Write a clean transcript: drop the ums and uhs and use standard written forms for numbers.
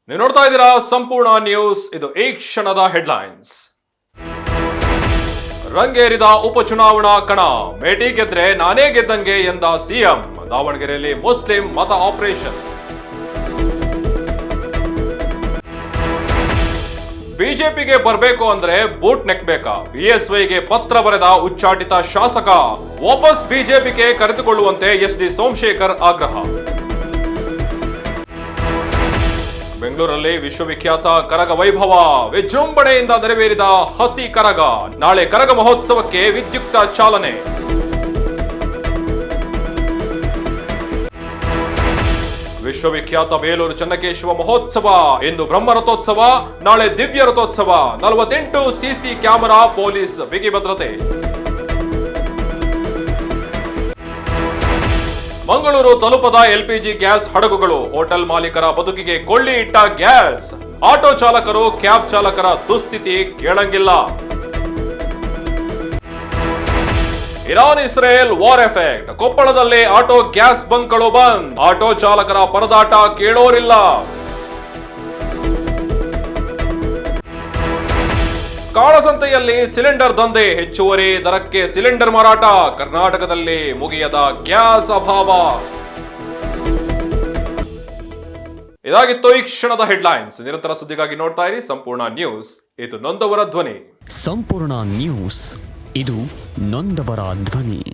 ನೀವು ನೋಡ್ತಾ ಇದ್ದೀರಾ ಸಂಪೂರ್ಣ ನ್ಯೂಸ್. ಇದು ಈ ಕ್ಷಣದ ಹೆಡ್ಲೈನ್ಸ್. ರಂಗೇರಿದ ಉಪಚುನಾವಣಾ ಕಣ. ಮೇಟಿ ಗೆದ್ರೆ ನಾನೇ ಗೆದ್ದಂಗೆ ಎಂದ ಸಿಎಂ. ದಾವಣಗೆರೆಯಲ್ಲಿ ಮುಸ್ಲಿಂ ಮತ ಆಪರೇಷನ್. ಬಿಜೆಪಿಗೆ ಬರಬೇಕು ಅಂದ್ರೆ ಬೂಟ್ ನೆಕ್ಬೇಕಾ? ಬಿಎಸ್ವೈಗೆ ಪತ್ರ ಬರೆದ ಉಚ್ಚಾಟಿತ ಶಾಸಕ. ವಾಪಸ್ ಬಿಜೆಪಿಗೆ ಕರೆದುಕೊಳ್ಳುವಂತೆ ಎಸ್ಡಿ ಸೋಮಶೇಖರ್ ಆಗ್ರಹ. ಬೆಂಗಳೂರಲ್ಲಿ ವಿಶ್ವವಿಖ್ಯಾತ ಕರಗ ವೈಭವ. ವಿಜೃಂಭಣೆಯಿಂದ ನೆರವೇರಿದ ಹಸಿ ಕರಗ. ನಾಳೆ ಕರಗ ಮಹೋತ್ಸವಕ್ಕೆ ವಿದ್ಯುಕ್ತ ಚಾಲನೆ. ವಿಶ್ವವಿಖ್ಯಾತ ಬೇಲೂರು ಚನ್ನಕೇಶವ ಮಹೋತ್ಸವ. ಇಂದು ಬ್ರಹ್ಮರಥೋತ್ಸವ, ನಾಳೆ ದಿವ್ಯ ರಥೋತ್ಸವ. 48 ಸಿಸಿ ಕ್ಯಾಮೆರಾ, ಪೊಲೀಸ್ ಬಿಗಿ ಭದ್ರತೆ. ಮಂಗಳೂರು ತಲುಪದ ಎಲ್ಪಿಜಿ ಗ್ಯಾಸ್ ಹಡಗುಗಳು. ಹೋಟೆಲ್ ಮಾಲೀಕರ ಬದುಕಿಗೆ ಕೊಳ್ಳಿ ಇಟ್ಟ ಗ್ಯಾಸ್. ಆಟೋ ಚಾಲಕರು, ಕ್ಯಾಬ್ ಚಾಲಕರ ದುಸ್ಥಿತಿ ಕೇಳಂಗಿಲ್ಲ. Iran Israel war effect. ಕೊಪ್ಪಳದಲ್ಲಿ ಆಟೋ ಗ್ಯಾಸ್ ಬಂಕ್ಗಳು ಬಂದ್. ಆಟೋ ಚಾಲಕರ ಪರದಾಟ ಕೇಳೋರಿಲ್ಲ. ಕಾಳಸಂತೆಯಲ್ಲಿ ಸಿಲಿಂಡರ್ ದಂಧೆ. ಹೆಚ್ಚುವರಿ ದರಕ್ಕೆ ಸಿಲಿಂಡರ್ ಮಾರಾಟ. ಕರ್ನಾಟಕದಲ್ಲಿ ಮುಗಿಯದ ಗ್ಯಾಸ್ ಅಭಾವ. ಇದಾಗಿತ್ತು ಈ ಕ್ಷಣದ ಹೆಡ್ಲೈನ್ಸ್. ನಿರಂತರ ಸುದ್ದಿಗಾಗಿ ನೋಡ್ತಾ ಇರಿ ಸಂಪೂರ್ಣ ನ್ಯೂಸ್. ಇದು ನೊಂದವರ ಧ್ವನಿ. ಸಂಪೂರ್ಣ ನ್ಯೂಸ್. ಇದು ನೊಂದವರ ಧ್ವನಿ.